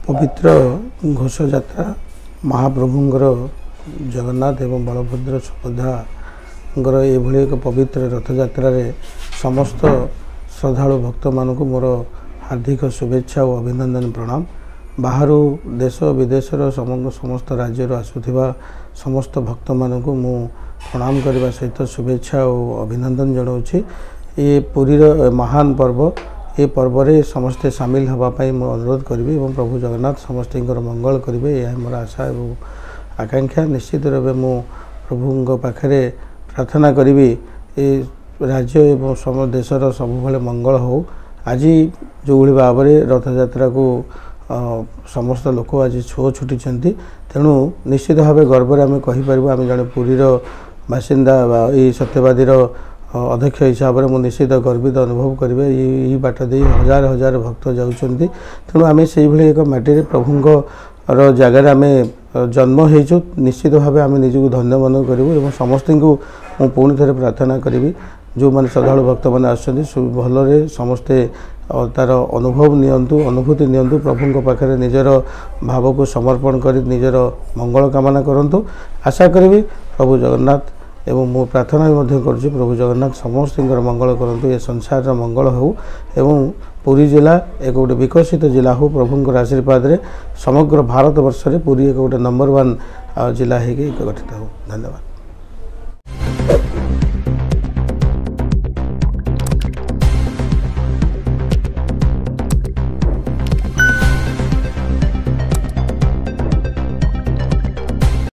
पवित्र घोष यात्रा महाप्रभुंर जगन्नाथ एवं बलभद्र सुभद्रा ये एक पवित्र रथ यात्रा समस्त श्रद्धालु भक्त मानक मोर हार्दिक शुभेच्छा और अभिनंदन प्रणाम। बाहर देश विदेशर समस्त राज्य आसुवा समस्त भक्त मानक मु प्रणाम करने सहित शुभेच्छा और अभिनंदन जनाऊँगी। ये पुरीर महान पर्व ये पर्व रे समस्ते सामिल होगापाई मु अनुरोध करी और प्रभु जगन्नाथ समस्त मंगल करेंगे यह मोर आशा और आकांक्षा। निश्चित रूप मु प्रभु पाखे प्रार्थना करी ये राज्य एवं सम देशर सब मंगल हो। आज जो भाव में रथ यात्रा को समस्त लोक आज छो छुटी तेणु निश्चित भाव गर्व आम कहीपर आम जड़े पुरीर बासिंदा ये सत्यवादी अध्यक्ष हिसाब से मुझे निश्चित गर्वित अनुभव करेंगे। ये बाट दे हजार हजार भक्त जाऊँगी तेणु आम से एक माटी प्रभुंर जगार आम जन्म हो निश्चित भाव आम निजक धन्य मन करूँ। समस्त को मुझे पुणी थे प्रार्थना करी जो मैंने श्रद्धालु भक्त मैंने आलरे समस्ते तार अनुभव नियंतु अनुभूति नियंतु प्रभु पाखे निजर भाव को समर्पण कर निजर मंगल कामना करंतु। आशा करी प्रभु जगन्नाथ एवं मु प्रार्थना भी करुँ प्रभु जगन्नाथ समस्त मंगल करंतु ये संसार मंगल हो एवं पुरी जिला एक गोटे विकसित जिला हो प्रभुंर आशीर्वाद रे समग्र भारत वर्ष रे पुरी एक गोटे नंबर 1 जिला है गठित हो। धन्यवाद।